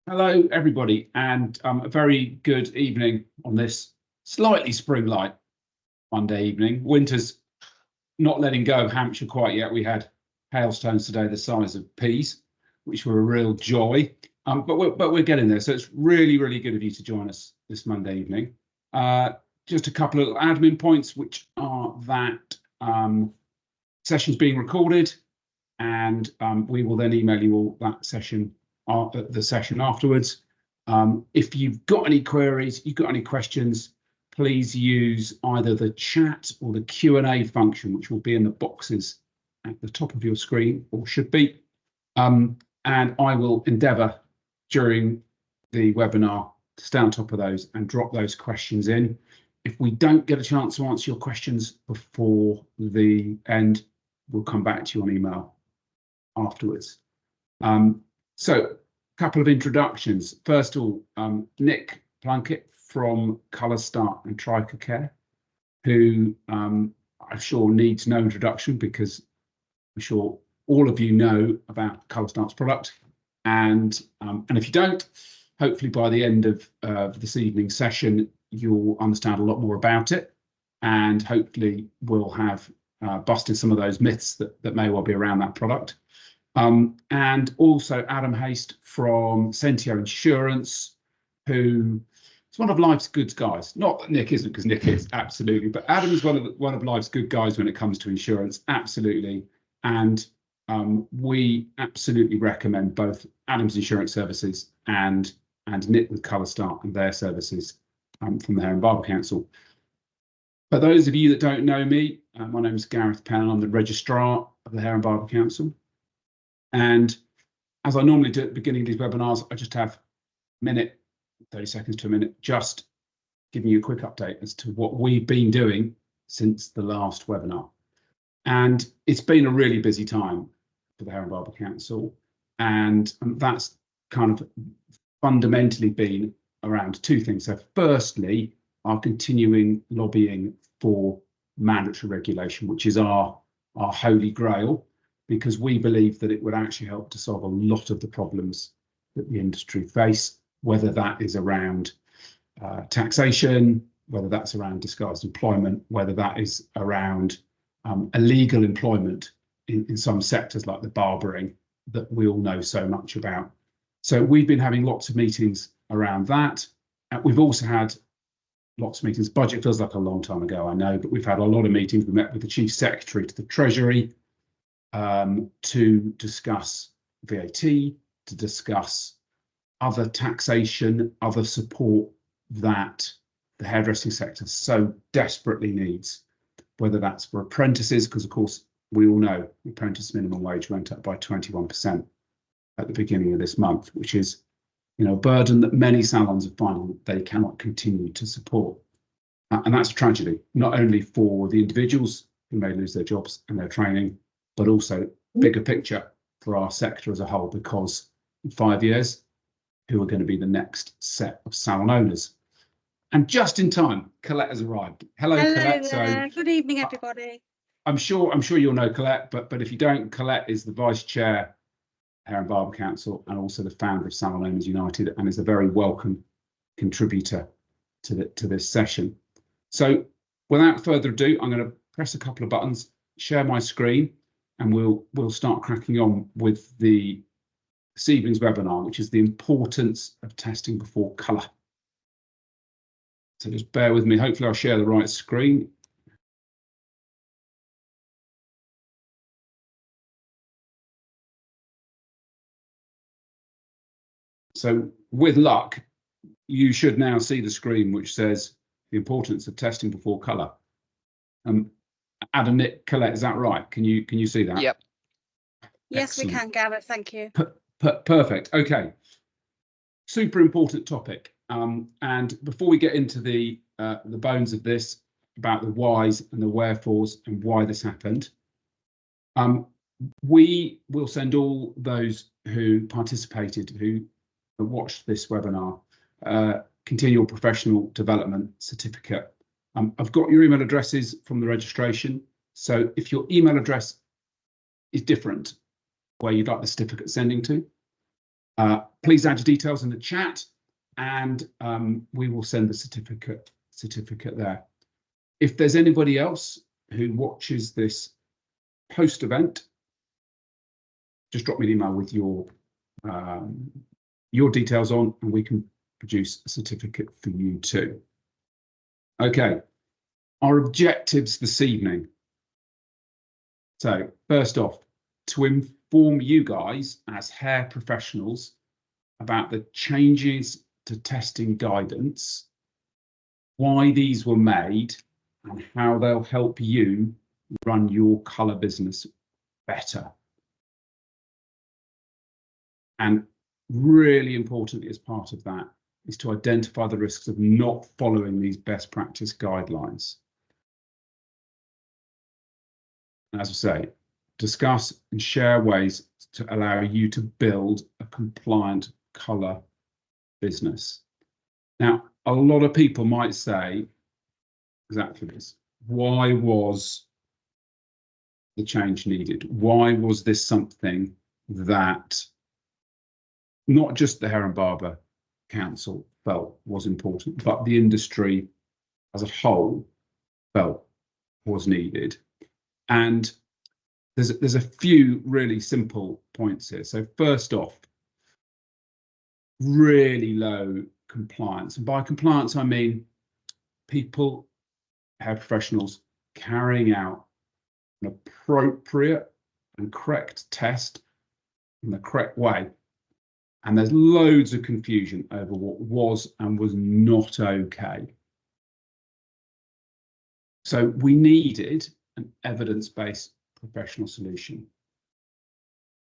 Hello, everybody, and a very good evening on this slightly spring-like Monday evening. Winter's not letting go of Hampshire quite yet. We had hailstones today the size of peas, which were a real joy. But we're getting there. So it's really, really good of you to join us this Monday evening. Just a couple of admin points, which are that session's being recorded, and we will then email you all that session. The session afterwards. If you've got any queries, you've got any questions, please use either the chat or the Q&A function, which will be in the boxes at the top of your screen, or should be. And I will endeavour during the webinar to stay on top of those and drop those questions in. If we don't get a chance to answer your questions before the end, we'll come back to you on email afterwards. So a couple of introductions. First of all, Nick Plunkett from Colour Start and Trica Care, who I'm sure needs no introduction because I'm sure all of you know about Colour Start's product. And if you don't, hopefully by the end of this evening's session, you'll understand a lot more about it. And hopefully we'll have busted some of those myths that may well be around that product. And also Adam Haste from Sentio Insurance, who is one of life's good guys. Not that Nick isn't, because Nick is, absolutely, but Adam is one of life's good guys when it comes to insurance, absolutely. And we absolutely recommend both Adam's insurance services and Nick with Colour Start and their services from the Hair Barber Council. For those of you that don't know me, my name is Gareth Pennell. I'm the registrar of the Hair Barber Council. And as I normally do at the beginning of these webinars, I just have a minute, 30 seconds to a minute, just giving you a quick update as to what we've been doing since the last webinar. And it's been a really busy time for the Hair and Barber Council. And that's kind of fundamentally been around two things. So firstly, our continuing lobbying for mandatory regulation, which is our holy grail, because we believe that it would actually help to solve a lot of the problems that the industry face, whether that is around taxation, whether that's around disguised employment, whether that is around illegal employment in some sectors like the barbering that we all know so much about. So we've been having lots of meetings around that. We've also had lots of meetings. Budget feels like a long time ago, I know, but we've had a lot of meetings. We met with the Chief Secretary to the Treasury, to discuss VAT, to discuss other taxation, other support that the hairdressing sector so desperately needs, whether that's for apprentices, because of course we all know the apprentice minimum wage went up by 21% at the beginning of this month, which is, you know, a burden that many salons are finding that they cannot continue to support. And that's a tragedy, not only for the individuals who may lose their jobs and their training, but also bigger picture for our sector as a whole, because in 5 years, who are going to be the next set of salon owners? And just in time, Colette has arrived. Hello Colette. So good evening, everybody. I'm sure you'll know Colette, but if you don't, Colette is the Vice Chair, Hair and Barber Council, and also the founder of Salon Owners United, and is a very welcome contributor to this session. So without further ado, I'm going to press a couple of buttons, share my screen, and we'll start cracking on with this evening's webinar, which is the importance of testing before colour. So just bear with me. Hopefully I'll share the right screen. So with luck, you should now see the screen which says the importance of testing before colour. Adam, Nick, Colette, is that right? Can you see that? Yep. Yes, Excellent. we can, Gareth. Thank you. Perfect. Okay. Super important topic. And before we get into the bones of this, about the whys and the wherefores and why this happened, we will send all those who participated, who watched this webinar, continual professional development certificate. I've got your email addresses from the registration. So if your email address is different, where you'd like the certificate sending to, Please add your details in the chat, and we will send the certificate there. If there's anybody else who watches this post event, just drop me an email with your details on, and we can produce a certificate for you too. Okay, our objectives this evening. So first off, to inform you guys as hair professionals about the changes to testing guidance, why these were made, and how they'll help you run your colour business better. And really importantly, as part of that, is to identify the risks of not following these best practice guidelines. And as I say, discuss and share ways to allow you to build a compliant colour business. Now, a lot of people might say exactly this. Why was the change needed? Why was this something that not just the Hair Barber Council felt was important, but the industry as a whole felt was needed? And there's a few really simple points here. So first off, really low compliance. And by compliance, I mean people, hair professionals, carrying out an appropriate and correct test in the correct way. And there's loads of confusion over what was and was not okay. So we needed an evidence-based professional solution.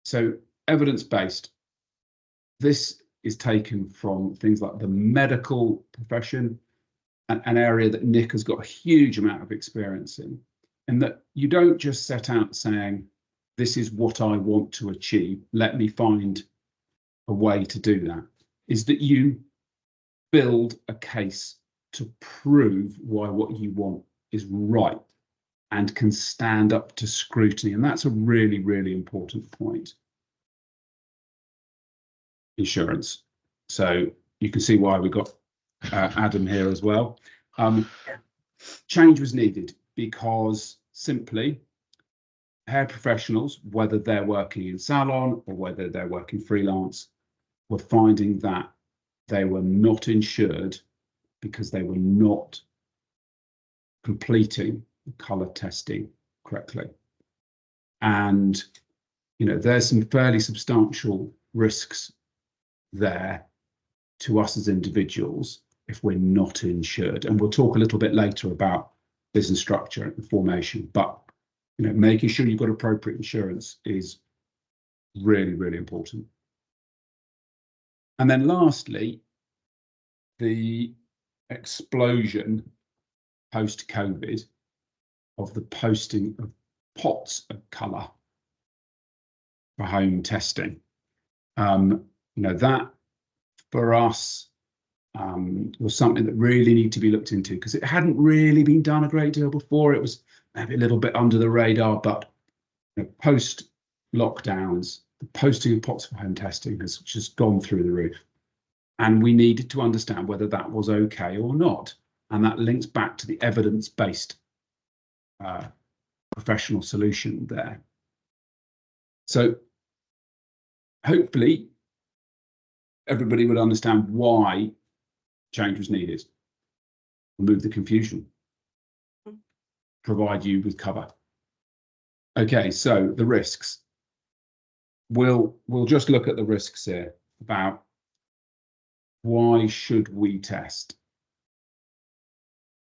So evidence-based, this is taken from things like the medical profession, an area that Nick has got a huge amount of experience in, and that you don't just set out saying, this is what I want to achieve, let me find a way to do that, is that you build a case to prove why what you want is right and can stand up to scrutiny. And that's a really, really important point. Insurance. So you can see why we got Adam here as well. Change was needed because simply hair professionals, whether they're working in salon or whether they're working freelance, were finding that they were not insured because they were not completing colour testing correctly. And, you know, there's some fairly substantial risks there to us as individuals if we're not insured. And we'll talk a little bit later about business structure and formation, but, you know, making sure you've got appropriate insurance is really, really important. And then lastly, the explosion post-COVID of the posting of pots of colour for home testing. You know, that for us was something that really needed to be looked into because it hadn't really been done a great deal before. It was maybe a little bit under the radar, but you know, post lockdowns, the posting of pots for home testing has just gone through the roof. And we needed to understand whether that was okay or not. And that links back to the evidence-based professional solution there. So hopefully everybody would understand why change was needed. Remove the confusion. Provide you with cover. Okay, so the risks. We'll just look at the risks here about why should we test?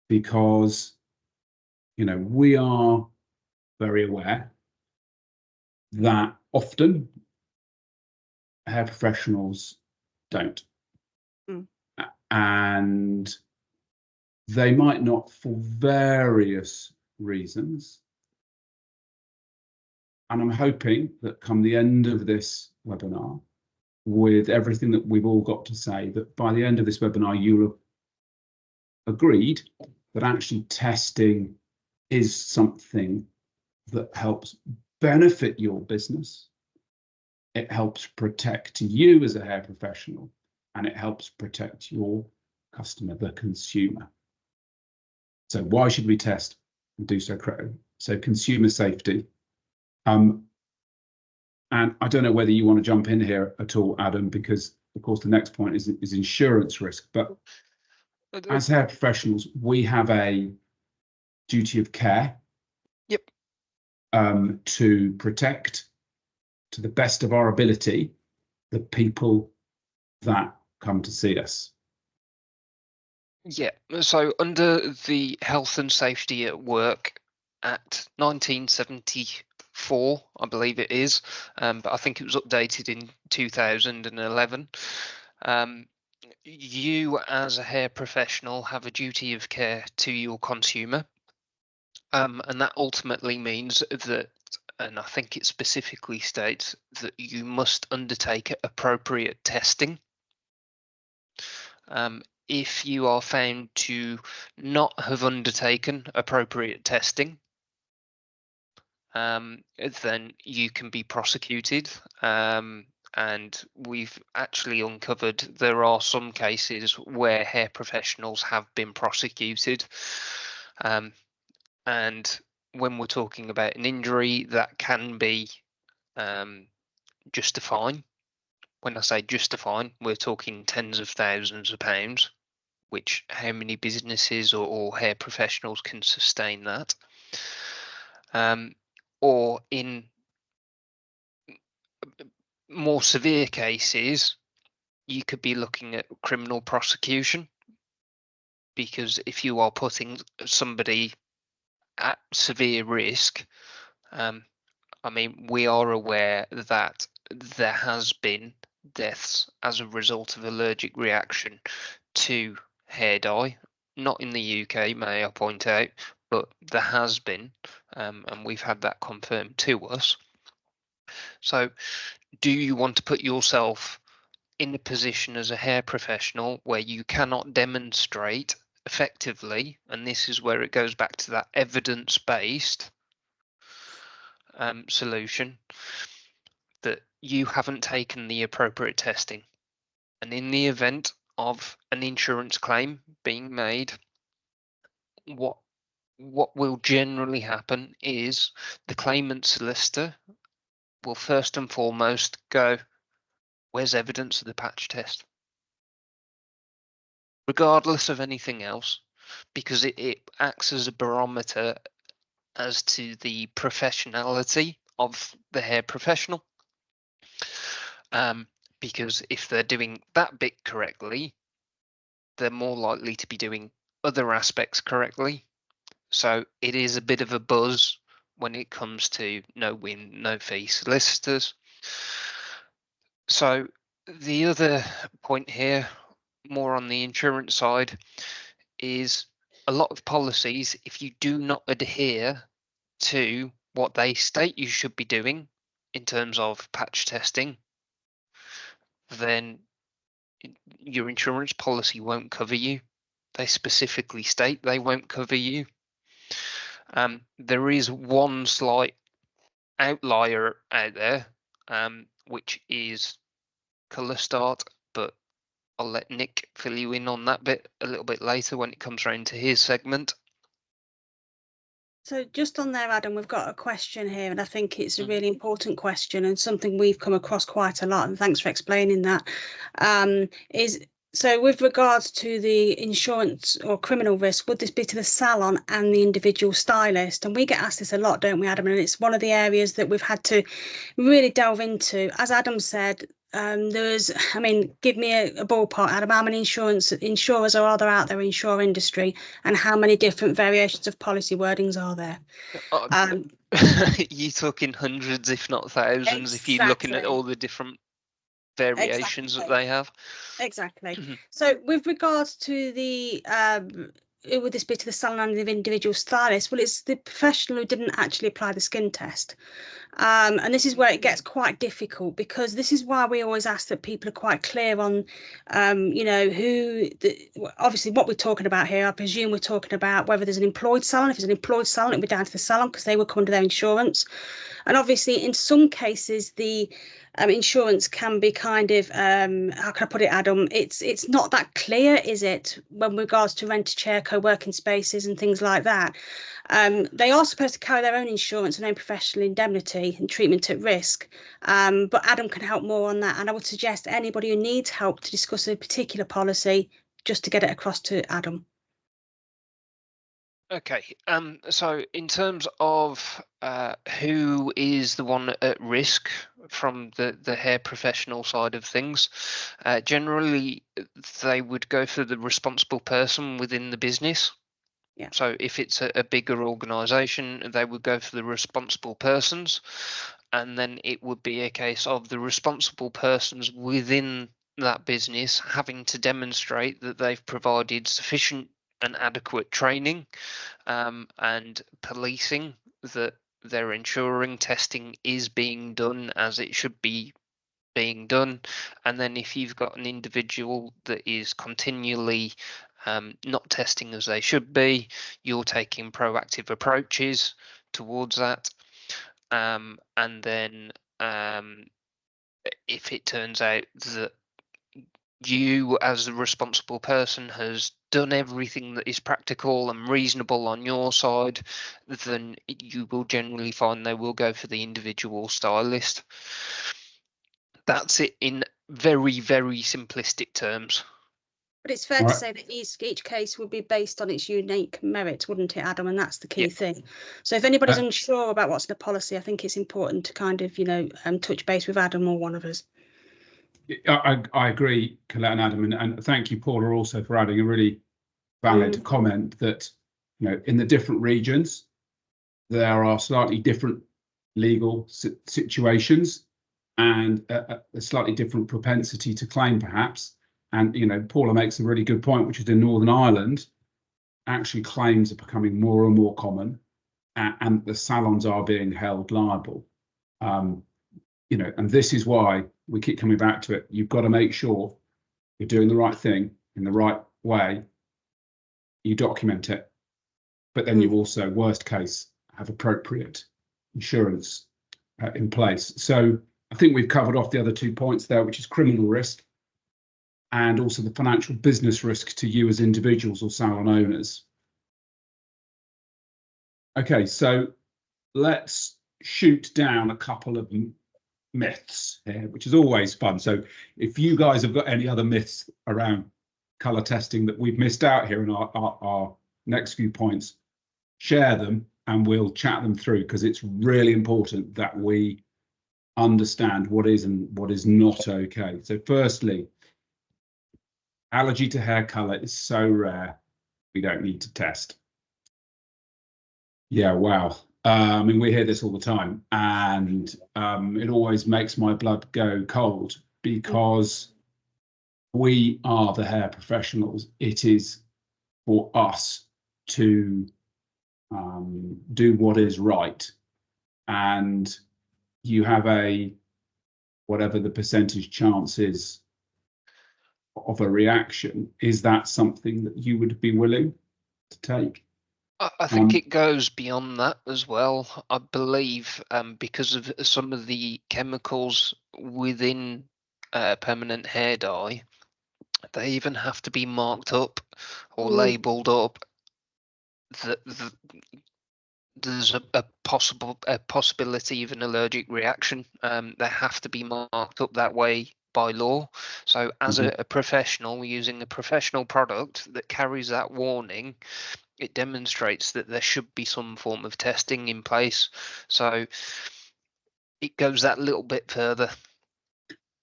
Because, you know, we are very aware that often hair professionals don't. And they might not for various reasons. And I'm hoping that come the end of this webinar, with everything that we've all got to say, that by the end of this webinar, you'll have agreed that actually testing is something that helps benefit your business it helps protect you as a hair professional, and it helps protect your customer, the consumer. So why should we test and do so correctly? So consumer safety. And I don't know whether you want to jump in here at all, Adam, because of course the next point is insurance risk. But as hair professionals, we have a duty of care. Yep. To protect, to the best of our ability, the people that come to see us. Yeah, so under the Health and Safety at Work Act 1974, I believe it is, but I think it was updated in 2011. You as a hair professional have a duty of care to your consumer, and that ultimately means that, and I think it specifically states that you must undertake appropriate testing. If you are found to not have undertaken appropriate testing, then you can be prosecuted. And we've actually uncovered there are some cases where hair professionals have been prosecuted. And when we're talking about an injury, that can be just a fine. When I say just a fine, we're talking tens of thousands of pounds, which how many businesses or hair professionals can sustain that? Or in more severe cases, you could be looking at criminal prosecution, because if you are putting somebody at severe risk, I mean, we are aware that there has been deaths as a result of allergic reaction to hair dye. Not in the UK, may I point out, but there has been, and we've had that confirmed to us. So do you want to put yourself in a position as a hair professional where you cannot demonstrate effectively, and this is where it goes back to that evidence-based solution, that you haven't taken the appropriate testing? And in the event of an insurance claim being made, what will generally happen is the claimant solicitor will first and foremost go, where's evidence of the patch test? Regardless of anything else, because it acts as a barometer as to the professionality of the hair professional. Because if they're doing that bit correctly, they're more likely to be doing other aspects correctly. So it is a bit of a buzz when it comes to no win, no fee solicitors. So the other point here, more on the insurance side, is a lot of policies, if you do not adhere to what they state you should be doing in terms of patch testing, then your insurance policy won't cover you. They specifically state they won't cover you. There is one slight outlier out there, which is Colour Start, but I'll let Nick fill you in on that bit a little bit later when it comes around to his segment. So just on there, Adam, we've got a question here, and I think it's a really important question and something we've come across quite a lot, and thanks for explaining that. So with regards to the insurance or criminal risk, would this be to the salon and the individual stylist? And we get asked this a lot, don't we, Adam? And it's one of the areas that we've had to really delve into. As Adam said, give me a ballpark, Adam. How many insurers are there out there in the insurance industry, and how many different variations of policy wordings are there? You're talking hundreds, if not thousands, if you're looking at all the different variations that they have. Exactly. So with regards to the would this be to the salon and the individual stylist? Well, it's the professional who didn't actually apply the skin test. And this is where it gets quite difficult, because this is why we always ask that people are quite clear on, obviously what we're talking about here. I presume we're talking about whether there's an employed salon. If there's an employed salon, it'll be down to the salon because they will come under their insurance. And obviously, in some cases, the insurance can be kind of, how can I put it, Adam? It's not that clear, is it, when regards to rent-a-chair, co-working spaces and things like that. They are supposed to carry their own insurance and own professional indemnity and treatment at risk. But Adam can help more on that. And I would suggest anybody who needs help to discuss a particular policy, just to get it across to Adam. Okay, so in terms of who is the one at risk from the hair professional side of things, generally they would go for the responsible person within the business. Yeah. So if it's a bigger organisation, they would go for the responsible persons, and then it would be a case of the responsible persons within that business having to demonstrate that they've provided sufficient and adequate training and policing, that they're ensuring testing is being done as it should be being done. And then if you've got an individual that is continually not testing as they should be, you're taking proactive approaches towards that. And then if it turns out that you as the responsible person has done everything that is practical and reasonable on your side, then you will generally find they will go for the individual stylist. That's it in very, very simplistic terms. But it's fair to say that each case would be based on its unique merits, wouldn't it, Adam? And that's the key thing. So if anybody's unsure about what's in the policy, I think it's important to kind of, touch base with Adam or one of us. I agree, Colette and Adam, and thank you, Paula, also for adding a really valid comment that, in the different regions, there are slightly different legal situations and a slightly different propensity to claim, perhaps. And, Paula makes a really good point, which is in Northern Ireland, actually claims are becoming more and more common, and the salons are being held liable. And this is why we keep coming back to it. You've got to make sure you're doing the right thing in the right way. You document it, but then you also, worst case, have appropriate insurance in place. So I think we've covered off the other 2 points there, which is criminal risk and also the financial business risk to you as individuals or salon owners. Okay, so let's shoot down a couple of myths here, which is always fun. So if you guys have got any other myths around colour testing that we've missed out here in our next few points, share them and we'll chat them through, because it's really important that we understand what is and what is not okay. So firstly, allergy to hair colour is so rare, we don't need to test. Yeah, wow. I mean, we hear this all the time, and it always makes my blood go cold, because we are the hair professionals. It is for us to do what is right, and you have whatever the percentage chance is of a reaction. Is that something that you would be willing to take? I think it goes beyond that as well. I believe because of some of the chemicals within permanent hair dye, they even have to be marked up or labelled up that there's a possibility of an allergic reaction. They have to be marked up that way by law. So as a professional using a professional product that carries that warning, it demonstrates that there should be some form of testing in place. So it goes that little bit further.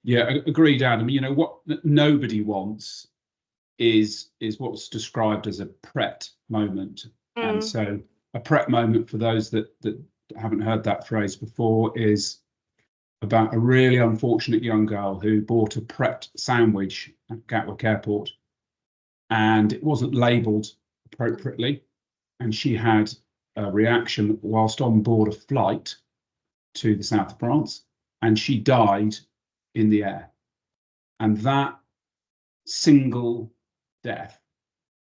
Yeah, agreed, Adam. What nobody wants is what's described as a PRET moment. And so a PRET moment, for those that haven't heard that phrase before, is about a really unfortunate young girl who bought a PRET sandwich at Gatwick Airport, and it wasn't labelled appropriately, and she had a reaction whilst on board a flight to the south of France, and she died in the air. And that single death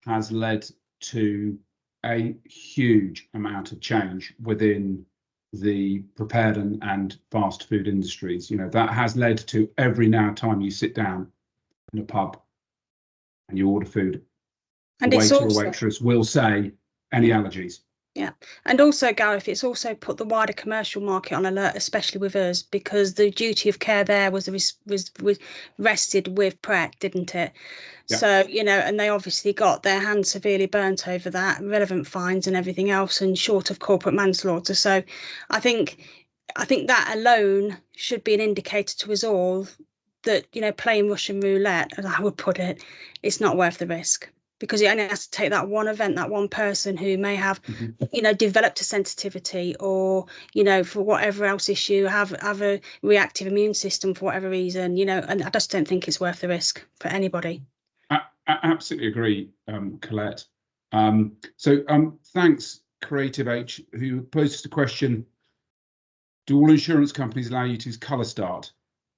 has led to a huge amount of change within the prepared and fast food industries. You know, that has led to every now time you sit down in a pub and you order food, And a it's waiter or also, waitress will say any allergies. yeah, and also, Gareth, it's also put the wider commercial market on alert, especially with us, because the duty of care there was rested with Pret, didn't it? Yeah. So, you know, and they obviously got their hands severely burnt over that, relevant fines and everything else, and short of corporate manslaughter. So, I think that alone should be an indicator to us all that, you know, playing Russian roulette, as I would put it, it's not worth the risk. Because it only has to take that one event, that one person who may have, you know, developed a sensitivity, or, you know, for whatever else issue, have a reactive immune system for whatever reason, you know, and I just don't think it's worth the risk for anybody. I absolutely agree, Colette. Thanks, Creative H, who posed the question: do all insurance companies allow you to use colour start?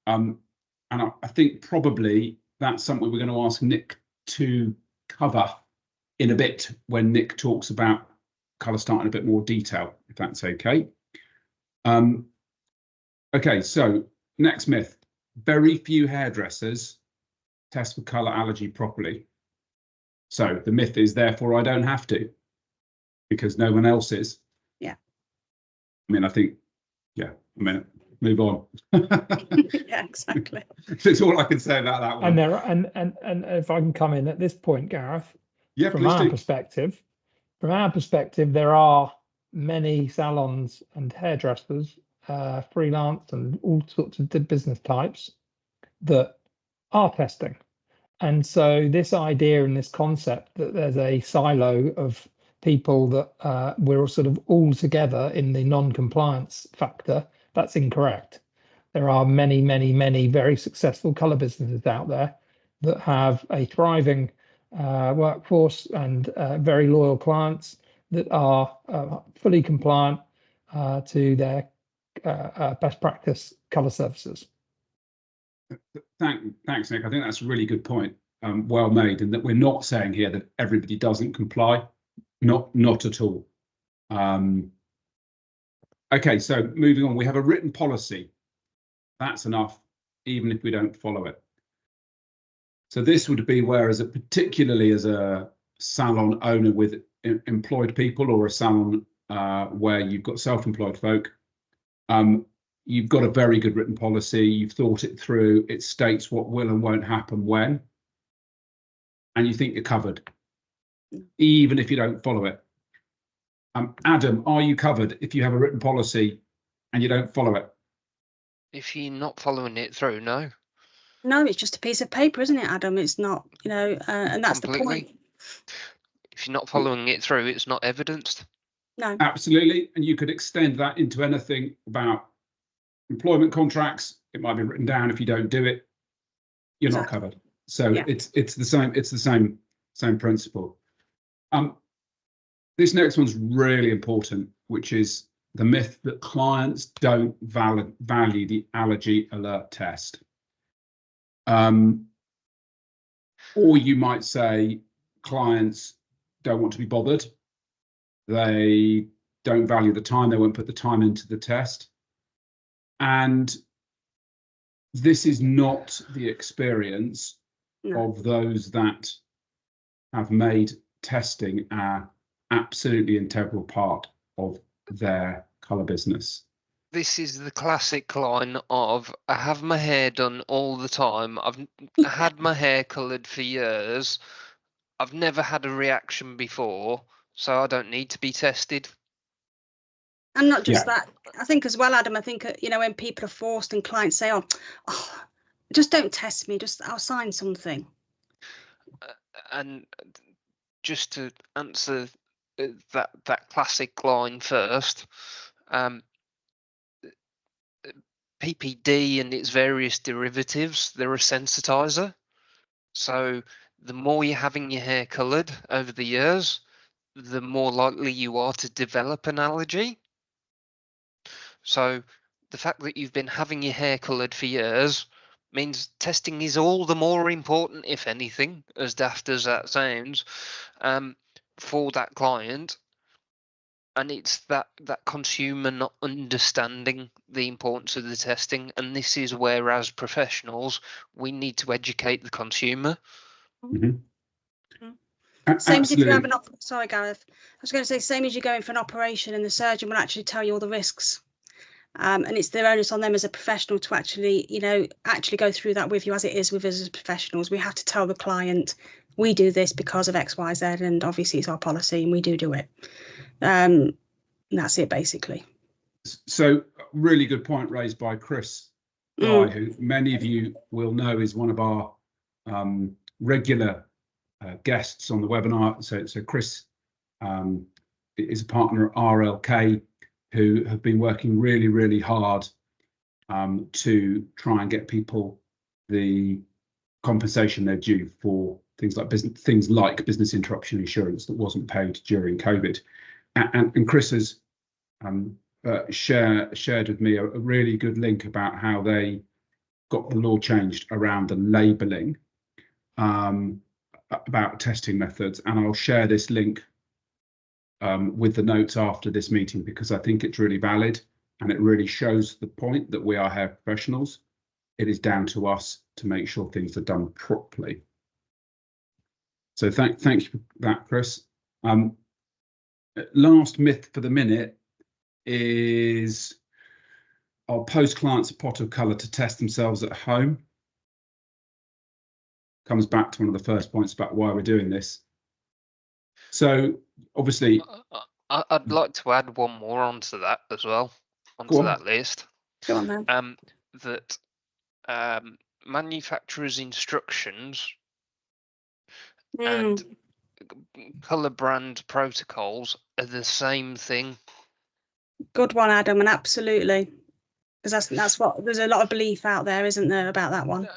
And I think probably that's something we're going to ask Nick to cover in a bit when Nick talks about colour start in a bit more detail, if that's okay. Okay, so next myth: very few hairdressers test for colour allergy properly. So the myth is, therefore I don't have to, because no one else is. Yeah. I mean, I think, yeah, I mean, move on. Yeah, exactly. That's all I can say about that one. And there are, and if I can come in at this point, Gareth, Yeah, from please our do. perspective, there are many salons and hairdressers, freelance and all sorts of business types that are testing. And so this idea and this concept that there's a silo of people that we're sort of all together in the non-compliance factor, that's incorrect. There are many, many, many very successful colour businesses out there that have a thriving workforce and very loyal clients that are fully compliant to their best practice colour services. Thanks, Nick. I think that's a really good point. Well made, and that we're not saying here that everybody doesn't comply. Not at all. Okay, so moving on, we have a written policy. That's enough, even if we don't follow it. So this would be particularly as a salon owner with employed people, or a salon where you've got self-employed folk, you've got a very good written policy. You've thought it through. It states what will and won't happen when, and you think you're covered, even if you don't follow it. Adam, are you covered if you have a written policy and you don't follow it? If you're not following it through, no. No, it's just a piece of paper, isn't it, Adam? It's not, you know, and that's Completely. the point. If you're not following it through, it's not evidenced. No. Absolutely, and you could extend that into anything about employment contracts. It might be written down. If you don't do it, you're not covered. So Yeah. it's the same principle. This next one's really important, which is the myth that clients don't value the allergy alert test. Or you might say clients don't want to be bothered. They don't value the time. They won't put the time into the test. And this is not the experience of those that have made testing an absolutely integral part of their colour business. This is the classic line of, I have my hair done all the time. I've had my hair coloured for years. I've never had a reaction before, so I don't need to be tested. And not just that, I think as well, Adam, I think, you know, when people are forced and clients say, oh, just don't test me, just I'll sign something. And just to answer that classic line first, PPD and its various derivatives, they're a sensitizer. So the more you're having your hair coloured over the years, the more likely you are to develop an allergy. So the fact that you've been having your hair coloured for years means testing is all the more important, if anything, as daft as that sounds, for that client. And it's that consumer not understanding the importance of the testing, and this is where, as professionals, we need to educate the consumer. Same as if you have Absolutely. sorry, Gareth. I was going to say, same as you go in for an operation and the surgeon will actually tell you all the risks. And it's their onus on them as a professional to actually, actually go through that with you, as it is with us as professionals. We have to tell the client, we do this because of X, Y, Z, and obviously it's our policy and we do it. And that's it, basically. So really good point raised by Chris Guy, who many of you will know is one of our regular guests on the webinar. So Chris is a partner at RLK, who have been working really, really hard to try and get people the compensation they're due for things like business interruption insurance that wasn't paid during COVID. And Chris has shared with me a really good link about how they got the law changed around the labelling about testing methods, and I'll share this link with the notes after this meeting, because I think it's really valid and it really shows the point that we are hair professionals. It is down to us to make sure things are done properly. So thank you for that, Chris. Last myth for the minute is, I'll post clients a pot of colour to test themselves at home. Comes back to one of the first points about why we're doing this. So obviously, I'd like to add one more onto that as well, onto that list. Go on, then. That manufacturers' instructions and colour brand protocols are the same thing. Good one, Adam, and absolutely, because that's what there's a lot of belief out there, isn't there, about that one?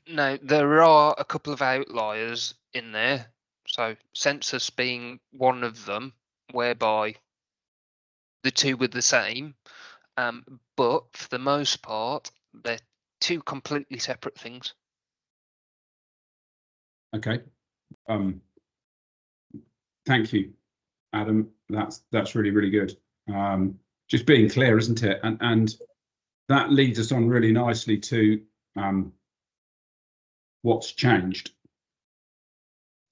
No, there are a couple of outliers in there. So census being one of them, whereby the two were the same, but for the most part, they're two completely separate things. Okay. Thank you, Adam. That's really, really good. Just being clear, isn't it? And that leads us on really nicely to what's changed.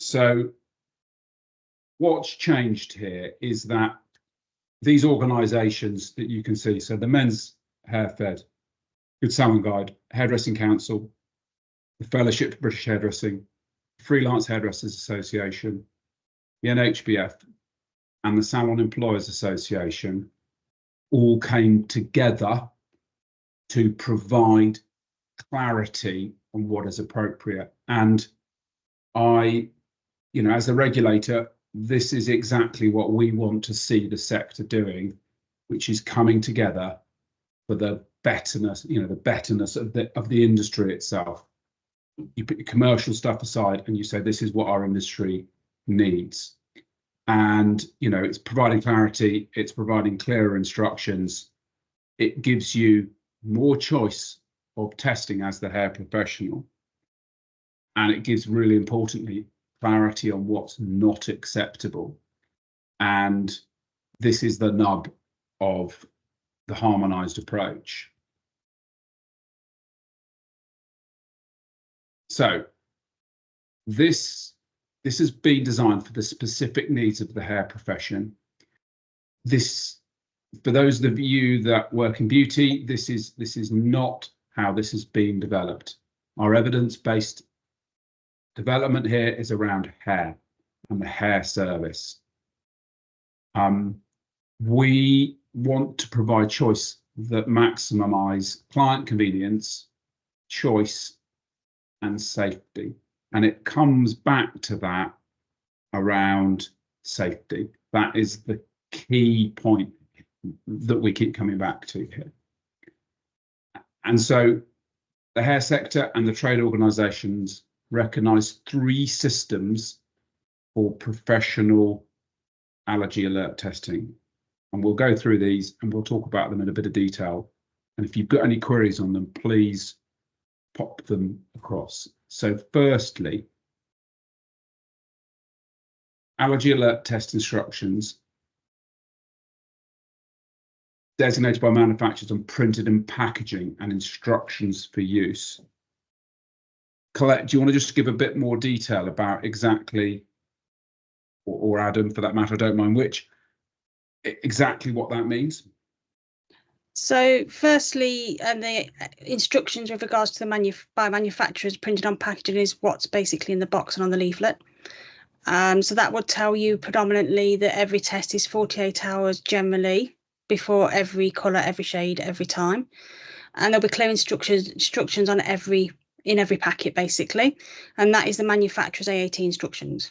So what's changed here is that these organisations that you can see, so the Men's Hair Fed, Good Salon Guide, Hairdressing Council, the Fellowship of British Hairdressing, Freelance Hairdressers Association, the NHBF, and the Salon Employers Association all came together to provide clarity on what is appropriate. And I, as a regulator, this is exactly what we want to see the sector doing, which is coming together for the betterness, the betterness of the industry itself. You put your commercial stuff aside and you say, this is what our industry needs. And, it's providing clarity, it's providing clearer instructions. It gives you more choice of testing as the hair professional. And it gives, really importantly, clarity on what's not acceptable. And this is the nub of the harmonised approach. So this has been designed for the specific needs of the hair profession. This, for those of you that work in beauty, this is not how this has been developed. Our evidence-based development here is around hair and the hair service. We want to provide choice that maximize client convenience, choice, and safety. And it comes back to that around safety. That is the key point that we keep coming back to here. And so the hair sector and the trade organisations recognise 3 systems for professional allergy alert testing. And we'll go through these and we'll talk about them in a bit of detail. And if you've got any queries on them, please pop them across. So firstly, allergy alert test instructions designated by manufacturers and printed in packaging and instructions for use. Colette, do you want to just give a bit more detail about exactly, or Adam for that matter, I don't mind which, exactly what that means? So firstly, the instructions with regards to the by manufacturers printed on packaging is what's basically in the box and on the leaflet. So that would tell you predominantly that every test is 48 hours generally before every colour, every shade, every time. And there'll be clear instructions on in every packet basically. And that is the manufacturer's AAT instructions.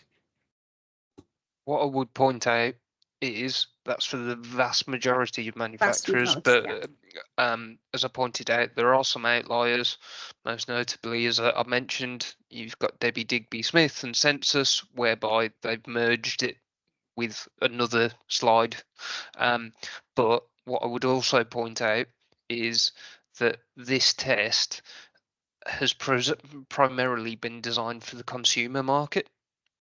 What I would point out is that's for the vast majority of manufacturers, majority, but as I pointed out, there are some outliers. Most notably, as I mentioned, you've got Debbie Digby Smith and Census, whereby they've merged it with another slide. But what I would also point out is that this test has primarily been designed for the consumer market,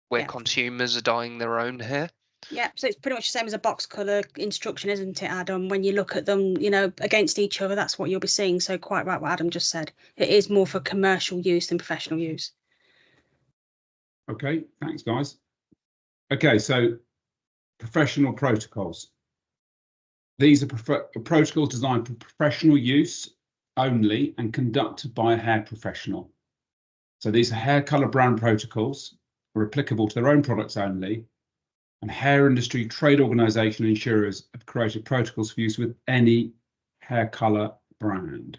where consumers are dyeing their own hair. Yeah, so it's pretty much the same as a box colour instruction, isn't it, Adam? When you look at them, you know, against each other, that's what you'll be seeing. So quite right what Adam just said. It is more for commercial use than professional use. Okay, thanks, guys. Okay, so professional protocols. These are protocols designed for professional use only and conducted by a hair professional. So these are hair colour brand protocols, are applicable to their own products only, and hair industry trade organisation insurers have created protocols for use with any hair colour brand.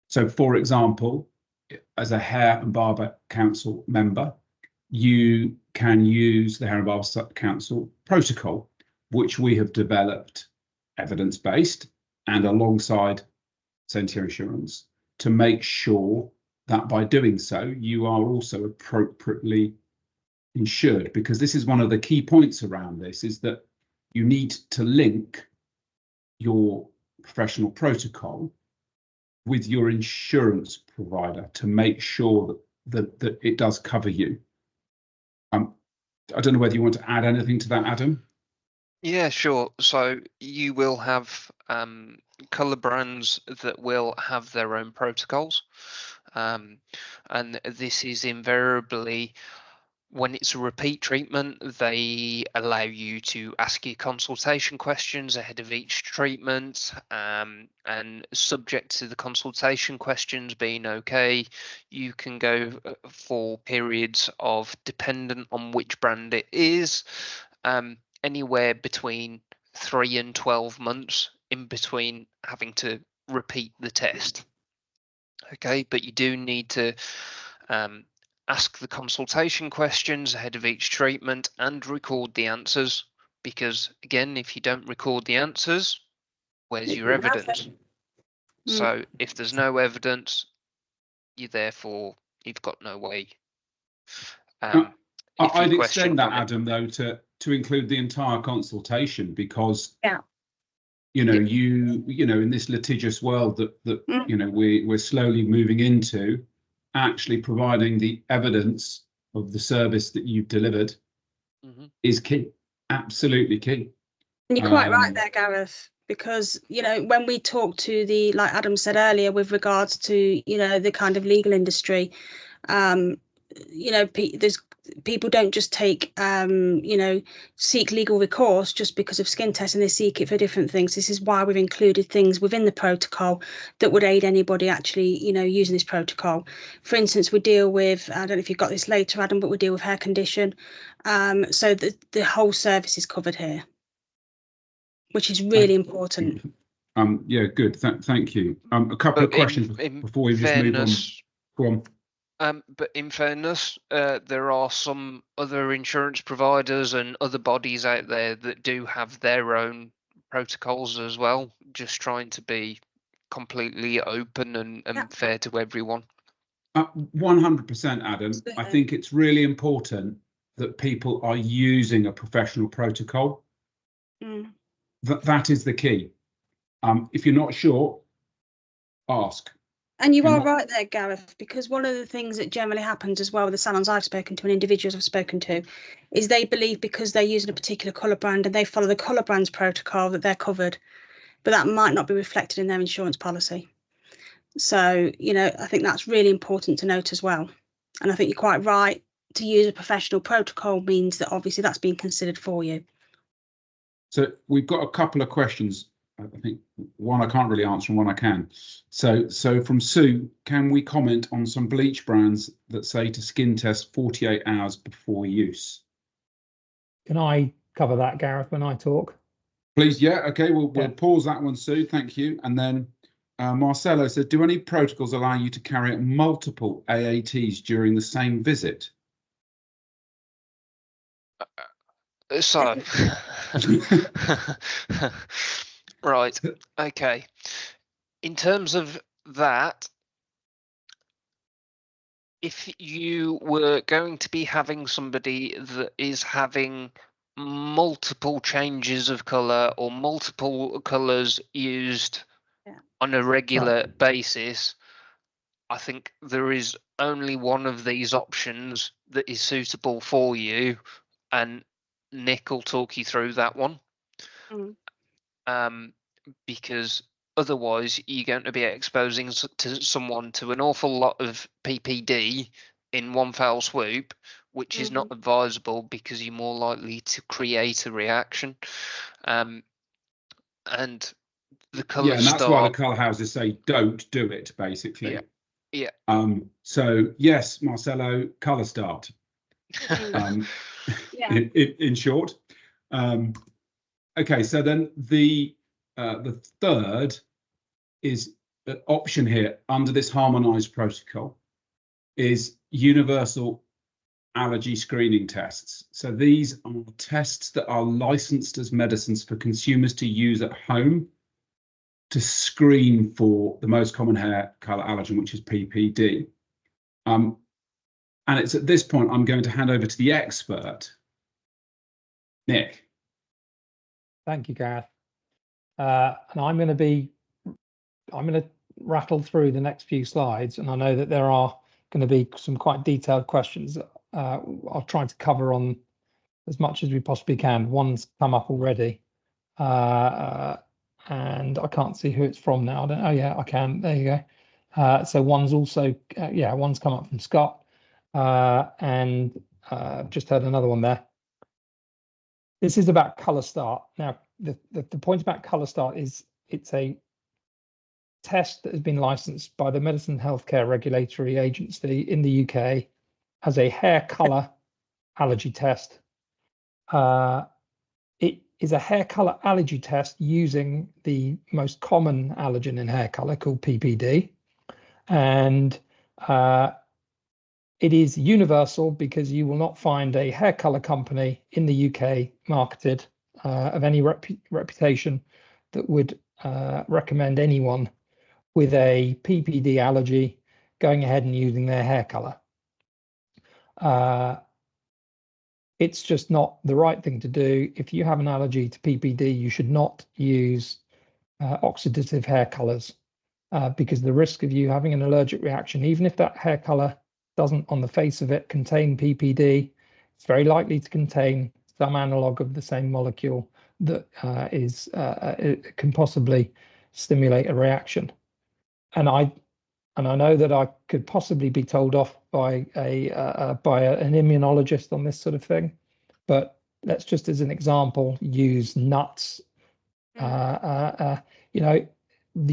So, for example, as a Hair and Barber Council member, you can use the Hair and Barber Council protocol, which we have developed evidence-based and alongside Sentia Insurance to make sure that by doing so, you are also appropriately insured, because this is one of the key points around this, is that you need to link your professional protocol with your insurance provider to make sure that it does cover you. I don't know whether you want to add anything to that, Adam. Yeah, sure. So you will have colour brands that will have their own protocols, and this is invariably, when it's a repeat treatment, they allow you to ask your consultation questions ahead of each treatment, and subject to the consultation questions being okay, you can go for periods of, dependent on which brand it is, anywhere between 3 and 12 months in between having to repeat the test. Okay, but you do need to ask the consultation questions ahead of each treatment and record the answers, because again, if you don't record the answers, where's your evidence? So if there's no evidence, you've got no way. I'd extend that, Adam, though, to include the entire consultation, because you know, in this litigious world that you know we're slowly moving into, actually providing the evidence of the service that you've delivered is key, absolutely key. And you're quite right there, Gareth, because, you know, when we talk to like Adam said earlier, with regards to, you know, the kind of legal industry, you know, people don't just take, you know, seek legal recourse just because of skin testing. They seek it for different things. This is why we've included things within the protocol that would aid anybody actually, you know, using this protocol. For instance, we deal with, I don't know if you've got this later, Adam, but we deal with hair condition. So the whole service is covered here, which is really important. Yeah, good. Thank you. A couple of questions before we just move on. Go on. But in fairness, there are some other insurance providers and other bodies out there that do have their own protocols as well, just trying to be completely open and fair to everyone. 100%, Adam. I think it's really important that people are using a professional protocol. That is the key. If you're not sure, ask. And you are right there, Gareth, because one of the things that generally happens as well with the salons I've spoken to and individuals I've spoken to is they believe because they're using a particular colour brand and they follow the colour brand's protocol that they're covered. but that might not be reflected in their insurance policy. So, you know, I think that's really important to note as well. And I think you're quite right, to use a professional protocol means that obviously that's being considered for you. So we've got a couple of questions. I think one I can't really answer and one I can. So from Sue, can we comment on some bleach brands that say to skin test 48 hours before use? Can I cover that, Gareth, when I talk? Please, yeah, okay, we'll pause that one, Sue, thank you. And then Marcelo said, do any protocols allow you to carry out multiple AATs during the same visit? So, right, okay. In terms of that, if you were going to be having somebody that is having multiple changes of colour or multiple colours used on a regular basis, I think there is only one of these options that is suitable for you, and Nick will talk you through that one. Because otherwise you're going to be exposing someone to an awful lot of PPD in one foul swoop, which is not advisable because you're more likely to create a reaction. And the colour and that's why the colour houses say don't do it, basically. Yeah. So yes, Marcelo, colour start. In short. Okay, so then the third is the option here under this harmonised protocol is universal allergy screening tests. So these are tests that are licensed as medicines for consumers to use at home to screen for the most common hair colour allergen, which is PPD. And it's at this point I'm going to hand over to the expert, Nick. Thank you, Gareth. And I'm going to rattle through the next few slides, and I know that there are going to be some quite detailed questions. I'll try to cover on as much as we possibly can. One's come up already, and I can't see who it's from now. Oh yeah, I can. There you go. So one's also one's come up from Scott, and just heard another one there. This is about colour start. Now, the point about colour start is it's a test that has been licensed by the Medicine and Healthcare Regulatory Agency in the UK as a hair colour allergy test. It is a hair colour allergy test using the most common allergen in hair colour called PPD. And it is universal because you will not find a hair colour company in the UK marketed of any reputation that would recommend anyone with a PPD allergy going ahead and using their hair colour. It's just not the right thing to do. If you have an allergy to PPD, you should not use oxidative hair colours because the risk of you having an allergic reaction, even if that hair colour doesn't on the face of it contain PPD, it's very likely to contain some analogue of the same molecule that it can possibly stimulate a reaction. And I know that I could possibly be told off by an immunologist on this sort of thing, but let's just as an example use nuts. You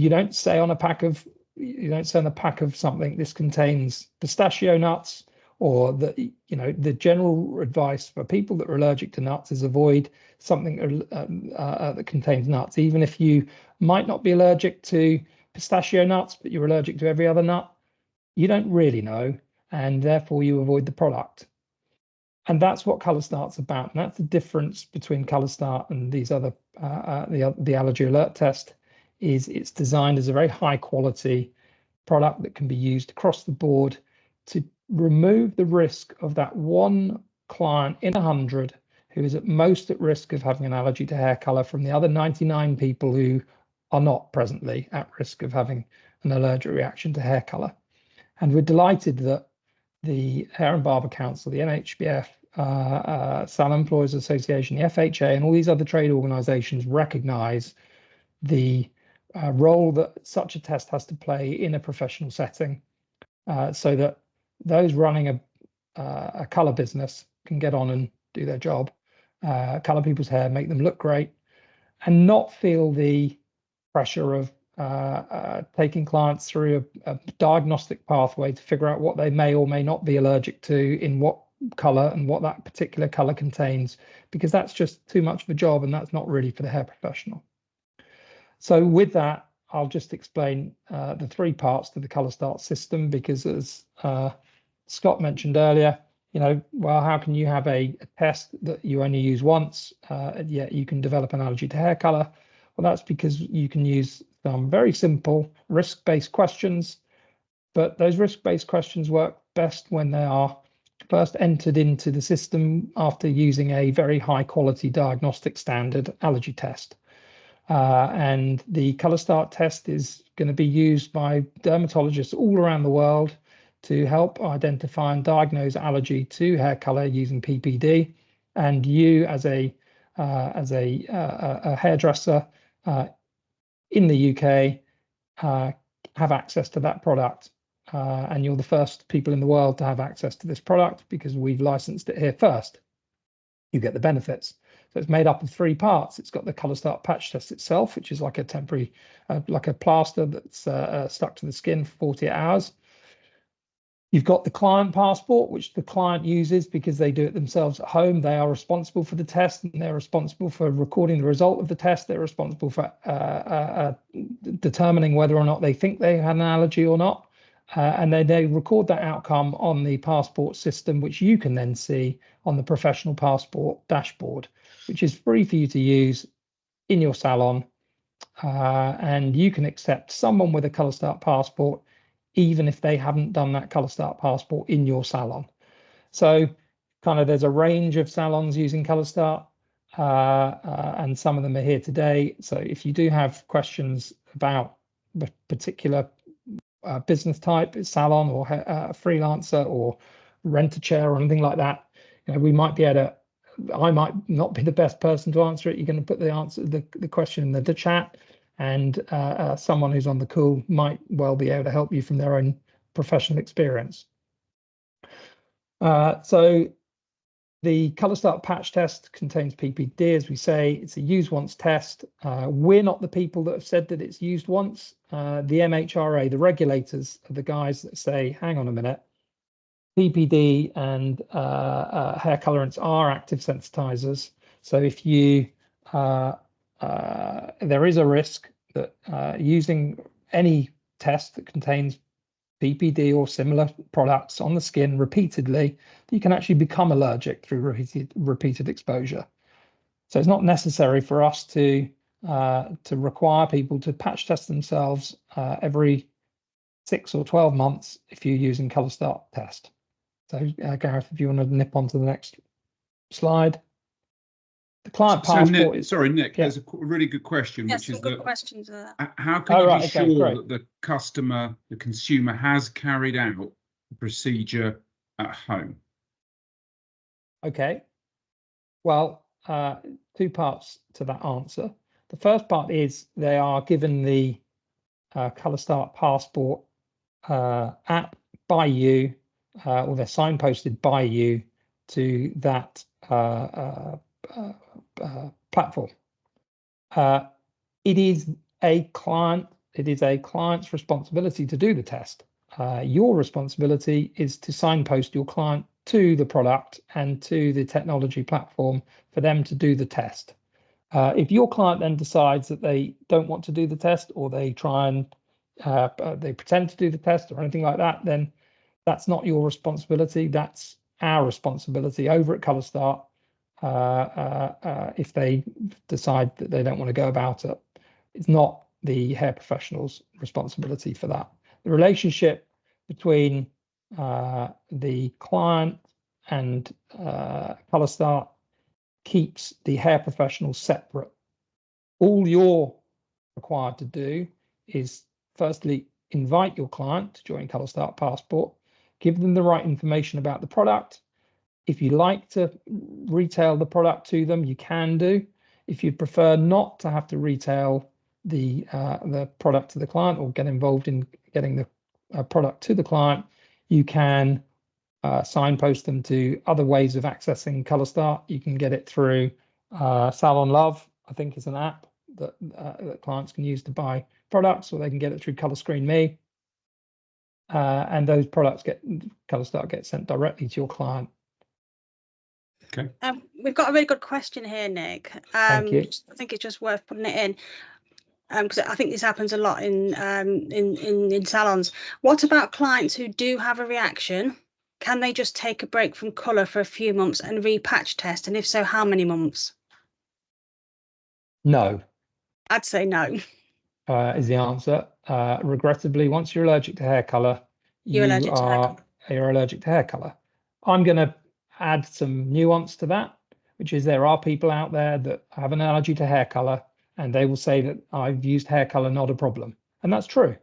don't say on a pack of something this contains pistachio nuts, or the general advice for people that are allergic to nuts is avoid something that contains nuts, even if you might not be allergic to pistachio nuts, but you're allergic to every other nut. You don't really know, and therefore you avoid the product. And that's what Colour Start's about. And that's the difference between Colour Start and these other the allergy alert test. Is it's designed as a very high quality product that can be used across the board to remove the risk of that one client in 100 who is at most at risk of having an allergy to hair color from the other 99 people who are not presently at risk of having an allergic reaction to hair color. And we're delighted that the Hair and Barber Council, the NHBF, Salon Employers Association, the FHA, and all these other trade organisations recognise the role that such a test has to play in a professional setting, so that those running a colour business can get on and do their job, colour people's hair, make them look great, and not feel the pressure of taking clients through a diagnostic pathway to figure out what they may or may not be allergic to in what colour and what that particular colour contains, because that's just too much of a job and that's not really for the hair professional. So with that, I'll just explain the three parts to the Colour Start system, because as Scott mentioned earlier, well, how can you have a test that you only use once, yet you can develop an allergy to hair color? Well, that's because you can use some very simple risk-based questions, but those risk-based questions work best when they are first entered into the system after using a very high quality diagnostic standard allergy test. And the Colour Start test is going to be used by dermatologists all around the world to help identify and diagnose allergy to hair color using PPD. And you, as a hairdresser in the UK, have access to that product. And you're the first people in the world to have access to this product because we've licensed it here first. You get the benefits. So it's made up of three parts. It's got the Colour Start patch test itself, which is like a temporary, like a plaster that's stuck to the skin for 48 hours. You've got the client passport, which the client uses because they do it themselves at home. They are responsible for the test and they're responsible for recording the result of the test. They're responsible for determining whether or not they think they had an allergy or not. And they record that outcome on the passport system, which you can then see on the professional passport dashboard, which is free for you to use in your salon. And you can accept someone with a Colour Start passport even if they haven't done that Colour Start passport in your salon. So kind of there's a range of salons using Colour Start, and some of them are here today. So if you do have questions about the particular business type, salon or freelancer or rent a chair or anything like that, we might be able to, I might not be the best person to answer it. You're going to put the answer, the question in the chat, and someone who's on the call might well be able to help you from their own professional experience. So the Colour Start patch test contains PPD, as we say. It's a use once test. We're not the people that have said that it's used once. The MHRA, the regulators, are the guys that say, hang on a minute, PPD and hair colorants are active sensitizers. So if you there is a risk that using any test that contains PPD or similar products on the skin repeatedly, you can actually become allergic through repeated exposure. So it's not necessary for us to require people to patch test themselves every 6 or 12 months if you're using Colour Start test. So Gareth, if you want to nip on to the next slide. The client passport is... Sorry, Nick, there's a really good question, Yes, which is good questions there. How can you be sure that the consumer has carried out the procedure at home? Okay, well, two parts to that answer. The first part is they are given the Colour Start passport app by you, or they're signposted by you to that platform. It is a client's responsibility to do the test. Your responsibility is to signpost your client to the product and to the technology platform for them to do the test. If your client then decides that they don't want to do the test, or they try and they pretend to do the test or anything like that, then that's not your responsibility. That's our responsibility over at Colour Start. If they decide that they don't want to go about it, it's not the hair professional's responsibility for that. The relationship between the client and Colour Start keeps the hair professional separate. All you're required to do is firstly invite your client to join Colour Start Passport, give them the right information about the product. If you like to retail the product to them, you can do. If you prefer not to have to retail the product to the client or get involved in getting the product to the client, you can signpost them to other ways of accessing ColourStart. You can get it through Salon Love, I think is an app that, that clients can use to buy products, or they can get it through Colour Screen Me. And those products ColourStart gets sent directly to your client. Okay. We've got a really good question here, Nick. Thank you. I think it's just worth putting it in. Because I think this happens a lot in salons. What about clients who do have a reaction? Can they just take a break from colour for a few months and repatch test? And if so, how many months? No. I'd say no. Is the answer. Regrettably, once you're allergic to hair colour, You're allergic to hair colour. You're allergic to hair colour. I'm going to add some nuance to that, which is there are people out there that have an allergy to hair colour, and they will say that I've used hair colour, not a problem. And that's true.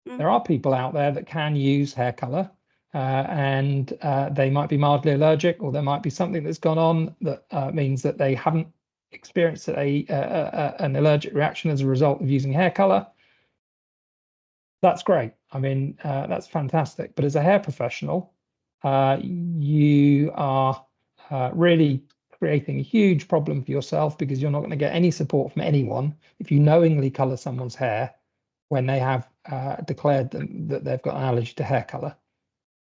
There are people out there that can use hair colour, and they might be mildly allergic, or there might be something that's gone on that means that they haven't experienced an allergic reaction as a result of using hair colour. That's great. I mean, that's fantastic. But as a hair professional, you are really creating a huge problem for yourself, because you're not going to get any support from anyone if you knowingly colour someone's hair when they have declared that they've got an allergy to hair colour.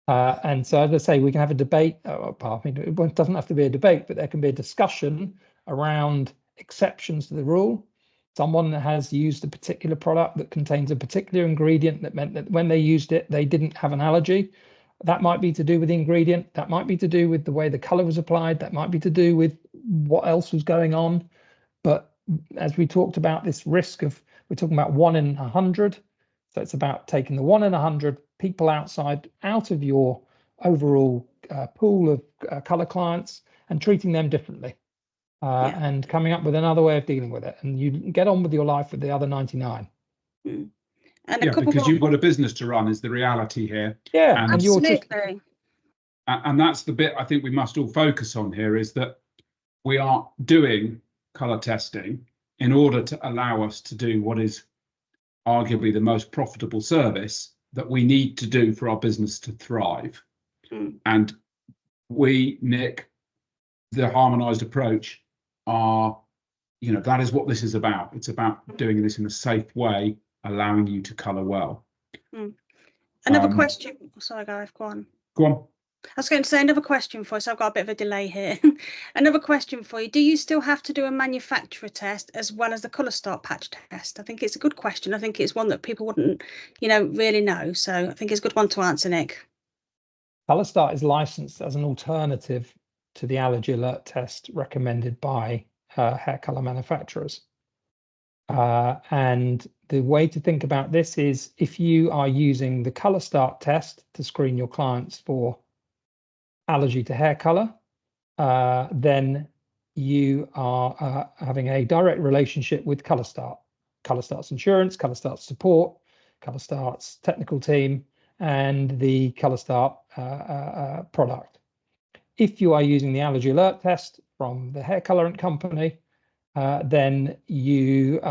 And so, as I say, we can have a debate. It doesn't have to be a debate, but there can be a discussion around exceptions to the rule. Someone that has used a particular product that contains a particular ingredient that meant that when they used it, they didn't have an allergy. That might be to do with the ingredient. That might be to do with the way the color was applied. That might be to do with what else was going on. But as we talked about, this risk of, we're talking about 1 in 100. So it's about taking the 1 in 100 people out of your overall pool of color clients and treating them differently. And coming up with another way of dealing with it, and you get on with your life with the other 99. And because you've got a business to run is the reality here. Yeah, and absolutely. And that's the bit I think we must all focus on here, is that we are doing colour testing in order to allow us to do what is arguably the most profitable service that we need to do for our business to thrive. And we, Nick, the harmonised approach, that is what this is about. It's about doing this in a safe way, allowing you to colour well. Another question. Sorry, Gareth, go on. Go on. I was going to say another question for you, so I've got a bit of a delay here. Another question for you. Do you still have to do a manufacturer test as well as the ColourStart patch test? I think it's a good question. I think it's one that people wouldn't, really know. So I think it's a good one to answer, Nick. ColourStart is licensed as an alternative to the allergy alert test recommended by hair colour manufacturers. And the way to think about this is, if you are using the ColourStart test to screen your clients for allergy to hair colour, then you are having a direct relationship with ColourStart. ColourStart's insurance, ColourStart's support, ColourStart's technical team, and the ColourStart product. If you are using the allergy alert test from the hair colorant company, then you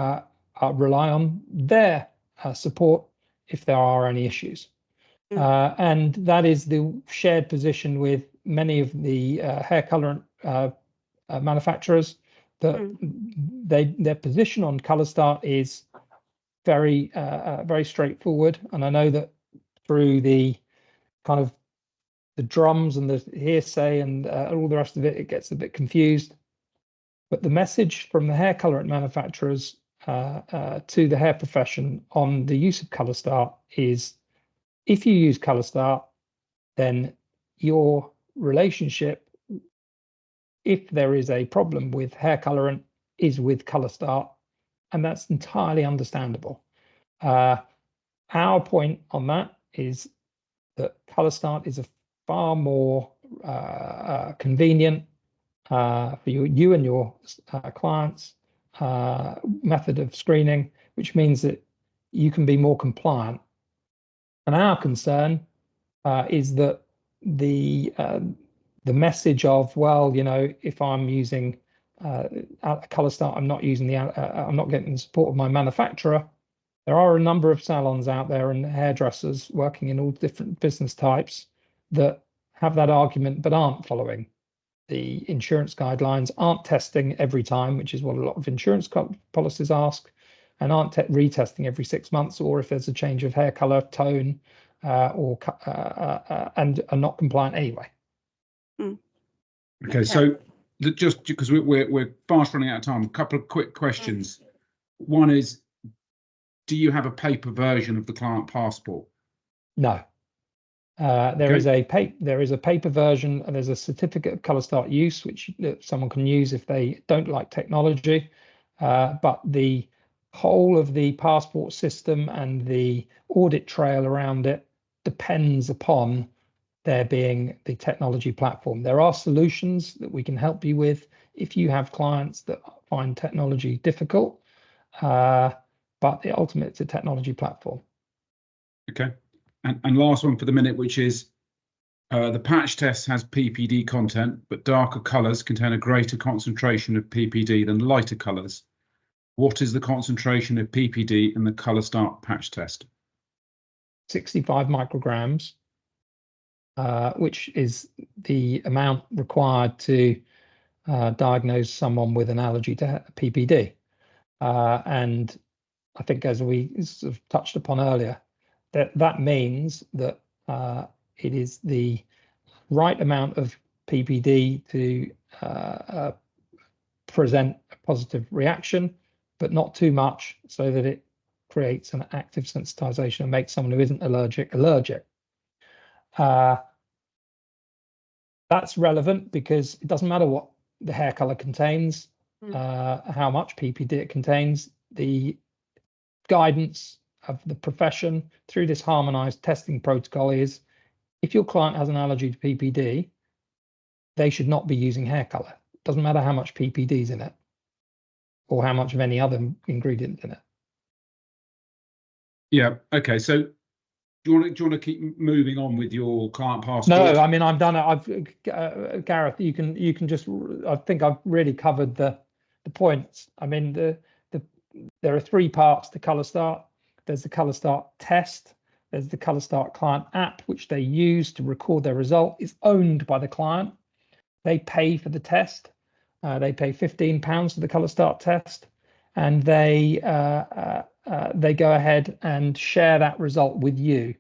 rely on their support if there are any issues. And that is the shared position with many of the hair colorant manufacturers, that their position on ColourStart is very straightforward. And I know that through the kind of the drums and the hearsay and all the rest of it, it gets a bit confused. But the message from the hair colorant manufacturers to the hair profession on the use of ColourStart is, if you use ColourStart, then your relationship, if there is a problem with hair colorant, is with ColourStart, and that's entirely understandable. Our point on that is that ColourStart is a far more convenient for you and your clients method of screening, which means that you can be more compliant. And our concern is that the message of, well, if I'm using colour start, I'm not using I'm not getting the support of my manufacturer. There are a number of salons out there and hairdressers working in all different business types that have that argument but aren't following the insurance guidelines, aren't testing every time, which is what a lot of insurance policies ask, and aren't retesting every 6 months, or if there's a change of hair color, tone, and are not compliant anyway. Okay, so just because we're fast running out of time, a couple of quick questions. One is, do you have a paper version of the client passport? No. There is a paper version, and there's a certificate of colour start use, which someone can use if they don't like technology. But the whole of the passport system and the audit trail around it depends upon there being the technology platform. There are solutions that we can help you with if you have clients that find technology difficult, but ultimately it's a technology platform. Okay. And last one for the minute, which is the patch test has PPD content, but darker colours contain a greater concentration of PPD than lighter colours. What is the concentration of PPD in the colour start patch test? 65 micrograms, which is the amount required to diagnose someone with an allergy to PPD. And I think, as we sort of touched upon earlier, that means that it is the right amount of PPD to present a positive reaction, but not too much so that it creates an active sensitization and makes someone who isn't allergic. That's relevant because it doesn't matter what the hair color contains, how much PPD it contains. The guidance of the profession through this harmonized testing protocol is, if your client has an allergy to PPD, they should not be using hair color. It doesn't matter how much PPD is in it or how much of any other ingredient in it. Yeah. Okay. So do you want to keep moving on with your client passport? No, I mean, I'm done. I've Gareth, you can just, I think I've really covered the points. I mean, there are 3 parts to Colour Start. There's the Colour Start test. There's the Colour Start client app, which they use to record their result. It's owned by the client. They pay for the test. They pay £15 for the Colour Start test, and they go ahead and share that result with you.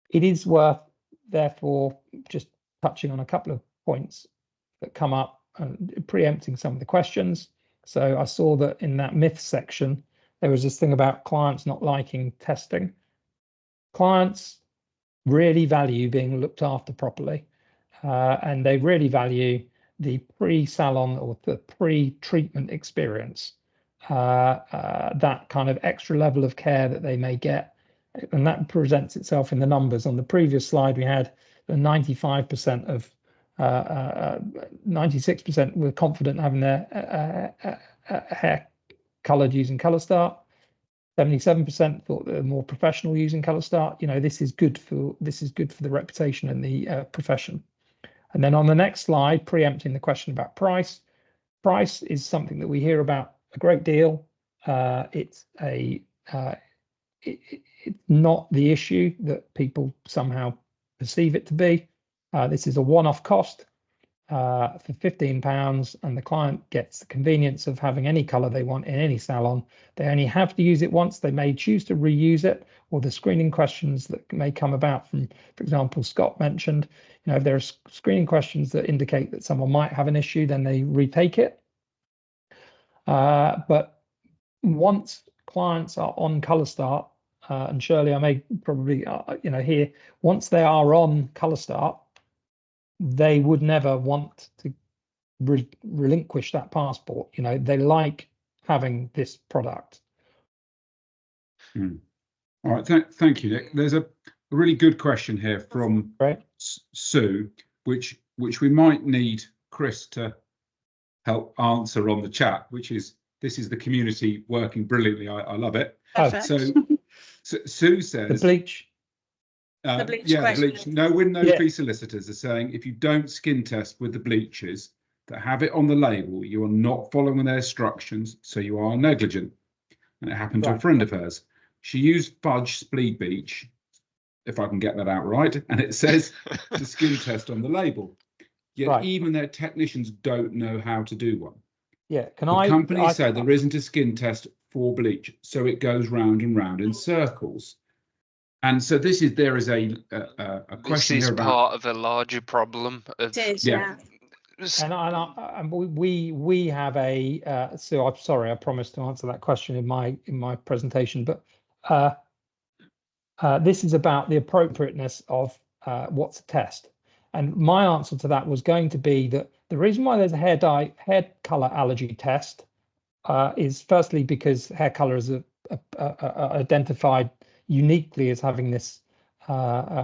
It is worth, therefore, just touching on a couple of points that come up and preempting some of the questions. So I saw that in that myth section, there was this thing about clients not liking testing. Clients really value being looked after properly, and they really value the pre-salon or the pre-treatment experience, that kind of extra level of care that they may get. And that presents itself in the numbers. On the previous slide, we had the 95% of 96% were confident having their hair coloured using Colour Start. 77% thought they were more professional using Colour Start. You know, this is good for the reputation and the profession. And then on the next slide, preempting the question about price. Price is something that we hear about a great deal. It's not the issue that people somehow perceive it to be. This is a one-off cost for £15, and the client gets the convenience of having any color they want in any salon. They only have to use it once. They may choose to reuse it, or the screening questions that may come about from, for example, Scott mentioned, you know, if there are screening questions that indicate that someone might have an issue, then they retake it. But once clients are on Colour Start, and Shirley, I may probably, here, once they are on Colour Start, they would never want to relinquish that passport. You know, they like having this product. All right, thank you, Nick. There's a really good question here from Sue, which we might need Chris to help answer on the chat, which is, this is the community working brilliantly. I love it. Perfect. So Sue says The bleach. The bleach yeah, question. the bleach. No win, no fee solicitors are saying if you don't skin test with the bleaches, that have it on the label, you are not following their instructions, so you are negligent. And it happened to a Right. friend of hers. She used fudge Spleed Beach, if I can get that out right, and it says the skin test on the label. Yet Right. even their technicians don't know how to do one. Yeah, can The I? company said there isn't a skin test for bleach, so it goes round and round in circles. And so there is a question This is here about part of a larger problem of It is, Yeah. yeah. And we have a so I'm sorry, I promised to answer that question in my presentation, but this is about the appropriateness of what's a test. And my answer to that was going to be that the reason why there's a hair color allergy test is firstly because hair color is identified uniquely as having this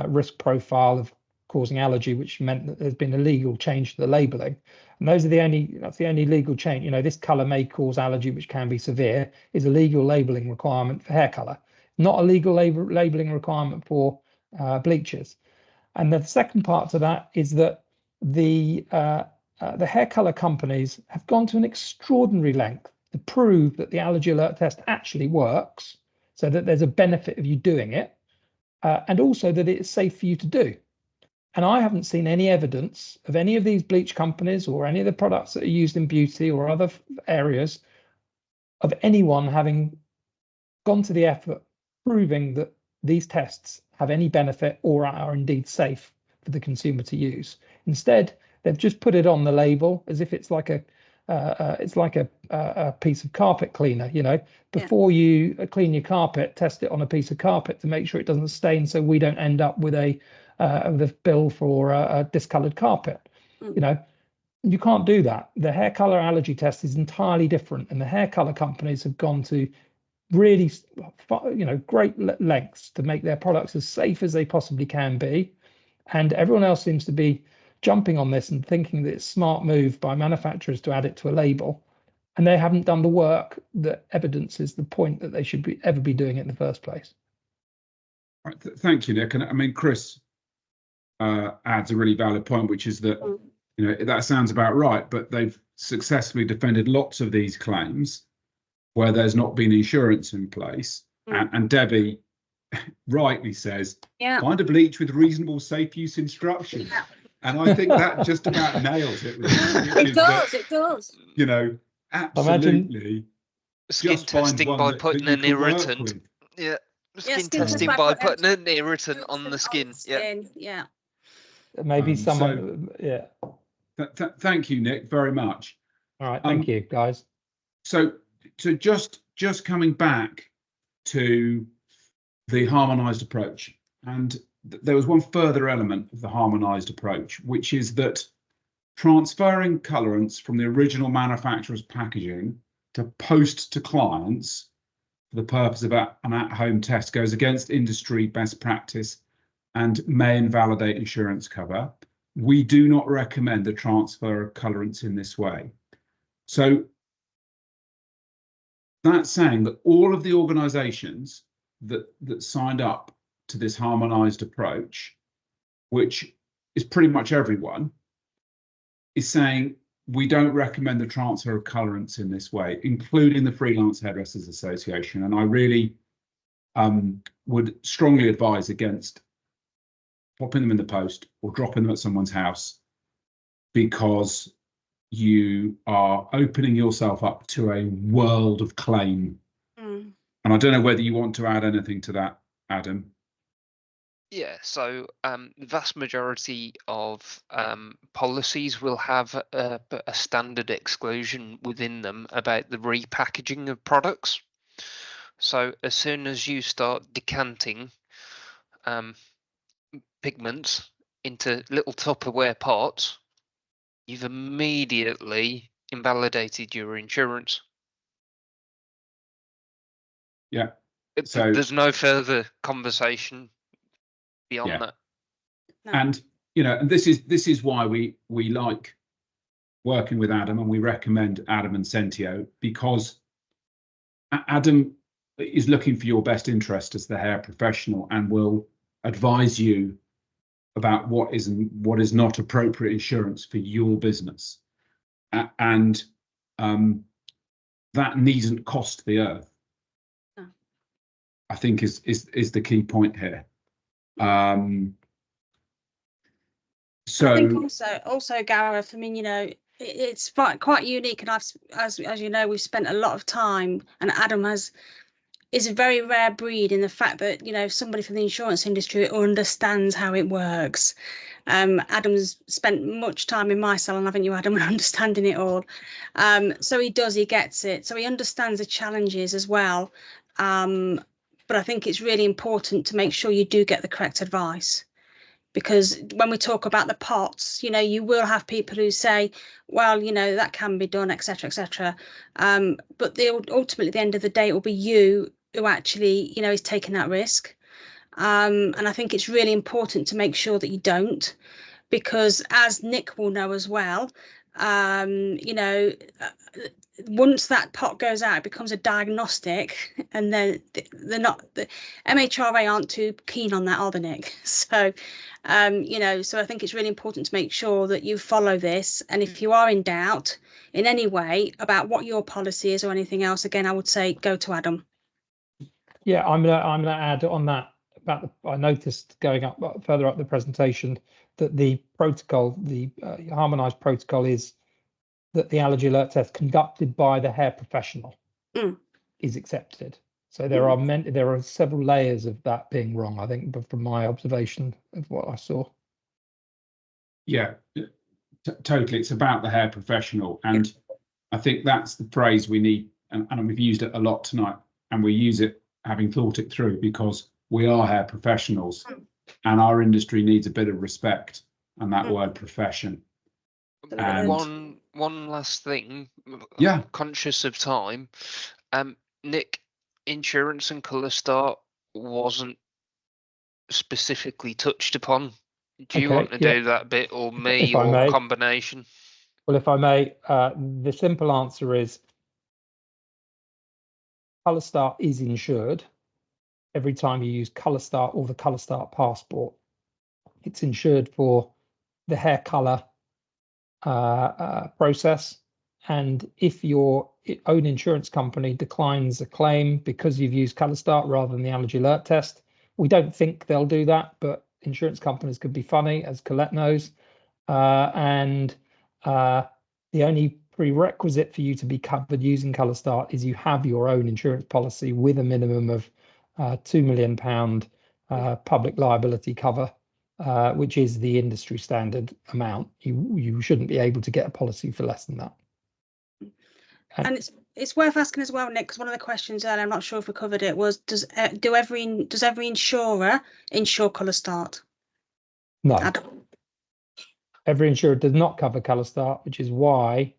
risk profile of causing allergy, which meant that there's been a legal change to the labeling. And that's the only legal change. You know, this color may cause allergy, which can be severe, is a legal labeling requirement for hair color, not a legal labeling requirement for bleachers. And the second part to that is that the hair color companies have gone to an extraordinary length to prove that the allergy alert test actually works, so that there's a benefit of you doing it, and also that it's safe for you to do. And I haven't seen any evidence of any of these bleach companies or any of the products that are used in beauty or other areas of anyone having gone to the effort proving that these tests have any benefit or are indeed safe for the consumer to use. Instead, they've just put it on the label as if it's like a piece of carpet cleaner. You know, before you clean your carpet, test it on a piece of carpet to make sure it doesn't stain, so we don't end up with a bill for a discolored carpet. You know, you can't do that. The hair color allergy test is entirely different, and the hair color companies have gone to really, you know, great lengths to make their products as safe as they possibly can be. And everyone else seems to be jumping on this and thinking that it's a smart move by manufacturers to add it to a label. And they haven't done the work that evidences the point that they should ever be doing it in the first place. Right, thank you, Nick. And I mean, Chris adds a really valid point, which is that, you know, that sounds about right, but they've successfully defended lots of these claims where there's not been insurance in place. And Debbie rightly says, find a bleach with reasonable safe use instructions. And I think that just about nails it. It does. You know, absolutely. Skin testing by putting an irritant. Yeah. Skin testing by putting an irritant on the skin. Yeah. Maybe someone. Thank you, Nick, very much. All right. Thank you, guys. So just coming back to the harmonized approach, and there was one further element of the harmonized approach, which is that transferring colorants from the original manufacturer's packaging to post to clients for the purpose of an at-home test goes against industry best practice and may invalidate insurance cover. We do not recommend the transfer of colorants in this way. So that's saying that all of the organizations that signed up to this harmonized approach, which is pretty much everyone, is saying we don't recommend the transfer of colorants in this way, including the Freelance Hairdressers Association. And I really would strongly advise against popping them in the post or dropping them at someone's house, because you are opening yourself up to a world of claim. And I don't know whether you want to add anything to that, Adam. Yeah, so the vast majority of policies will have a standard exclusion within them about the repackaging of products. So as soon as you start decanting pigments into little Tupperware pots, you've immediately invalidated your insurance. Yeah. So there's no further conversation beyond that. No. And you know, and this is why we like working with Adam, and we recommend Adam and Sentio, because Adam is looking for your best interest as the hair professional and will advise you about what is and what is not appropriate insurance for your business. and that needn't cost the earth. No. I think is the key point here. So I think also Gareth, I mean, you know, it's quite unique, and as you know, we've spent a lot of time, and Adam is a very rare breed in the fact that, you know, somebody from the insurance industry understands how it works. Adam's spent much time in my salon, haven't you, Adam, and understanding it all. So he gets it. So he understands the challenges as well. But I think it's really important to make sure you do get the correct advice. Because when we talk about the pots, you know, you will have people who say, well, you know, that can be done, etc., etc. But ultimately, at the end of the day, it will be you who actually, you know, is taking that risk. And I think it's really important to make sure that you don't, because as Nick will know as well, you know, once that pot goes out, it becomes a diagnostic, and then the MHRA aren't too keen on that, are they, Nick? So, you know, so I think it's really important to make sure that you follow this. And if you are in doubt in any way about what your policy is or anything else, again, I would say go to Adam. Yeah, I'm gonna add on that about I noticed going up further up the presentation that the protocol, the harmonized protocol, is that the allergy alert test conducted by the hair professional is accepted. So there are several layers of that being wrong, I think, but from my observation of what I saw. Yeah, totally. It's about the hair professional, and I think that's the phrase we need, and we've used it a lot tonight, and we use it having thought it through, because we are hair professionals and our industry needs a bit of respect, and that word profession. And one last thing, yeah, conscious of time, Nick, insurance and colour start wasn't specifically touched upon. Do you want to do that bit, or me, or combination? Well, if I may, the simple answer is Colour Start is insured every time you use Colour Start or the Colour Start passport. It's insured for the hair colour process, and if your own insurance company declines a claim because you've used Colour Start rather than the allergy alert test, we don't think they'll do that, but insurance companies could be funny, as Colette knows. And the only prerequisite for you to be covered using Colour Start is you have your own insurance policy with a minimum of £2 million public liability cover, which is the industry standard amount. You shouldn't be able to get a policy for less than that. And it's worth asking as well, Nick, because one of the questions earlier, I'm not sure if we covered it, was does every insurer insure Colour Start? No. Every insurer does not cover Colour Start, which is why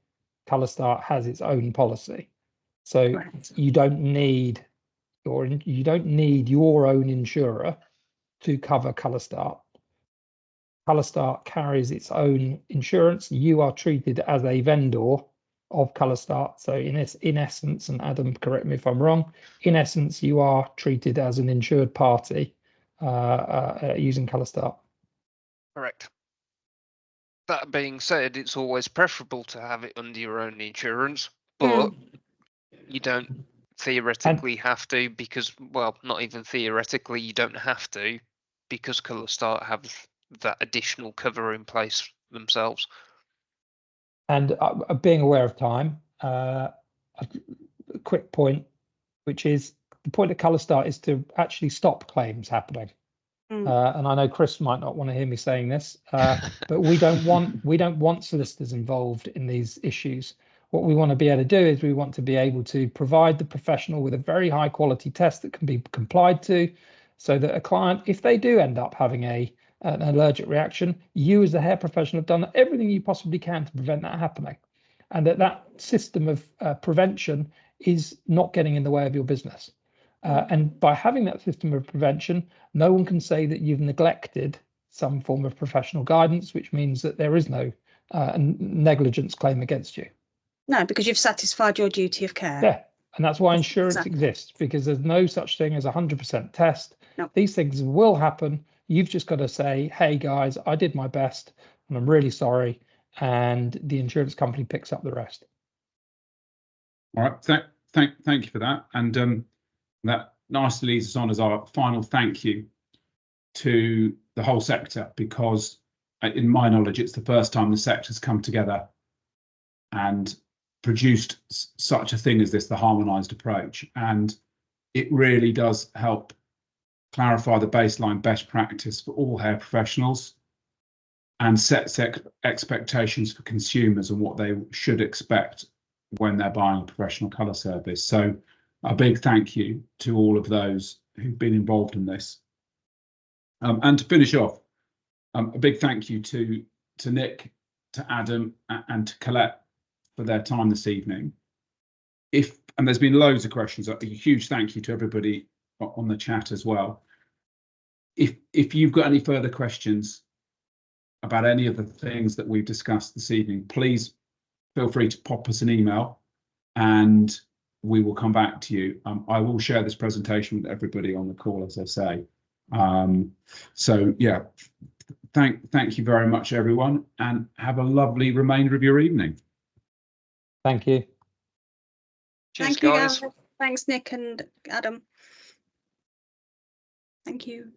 Colour Start has its own policy. So you don't need your own insurer to cover Colour Start. Colour Start carries its own insurance. You are treated as a vendor of Colour Start. So in essence, and Adam, correct me if I'm wrong, in essence, you are treated as an insured party using Colour Start. Correct. That being said, it's always preferable to have it under your own insurance, but you don't theoretically have to, because, well, not even theoretically, you don't have to, because Colour Start have that additional cover in place themselves. And being aware of time, a quick point, which is the point of Colour Start is to actually stop claims happening. And I know Chris might not want to hear me saying this, but we don't want solicitors involved in these issues. What we want to be able to do is we want to be able to provide the professional with a very high quality test that can be complied to, so that a client, if they do end up having an allergic reaction, you as the hair professional have done everything you possibly can to prevent that happening, and that system of prevention is not getting in the way of your business. And by having that system of prevention, no one can say that you've neglected some form of professional guidance, which means that there is no negligence claim against you. No, because you've satisfied your duty of care. Yeah, and that's why insurance exists, because there's no such thing as 100% test. No. These things will happen. You've just got to say, hey guys, I did my best and I'm really sorry. and the insurance company picks up the rest. All right, thank you for that, and that nicely leads us on as our final thank you to the whole sector, because in my knowledge, it's the first time the sector's come together and produced such a thing as this, the harmonised approach, and it really does help clarify the baseline best practice for all hair professionals and sets expectations for consumers and what they should expect when they're buying a professional colour service. So a big thank you to all of those who've been involved in this. And to finish off, a big thank you to Nick, to Adam, and to Colette for their time this evening. And there's been loads of questions, a huge thank you to everybody on the chat as well. If you've got any further questions about any of the things that we've discussed this evening, please feel free to pop us an email and we will come back to you. I will share this presentation with everybody on the call, as I say. So yeah, thank you very much, everyone, and have a lovely remainder of your evening. Thank you. Cheers, Thank you, guys. guys. Thanks, Nick and Adam. Thank you.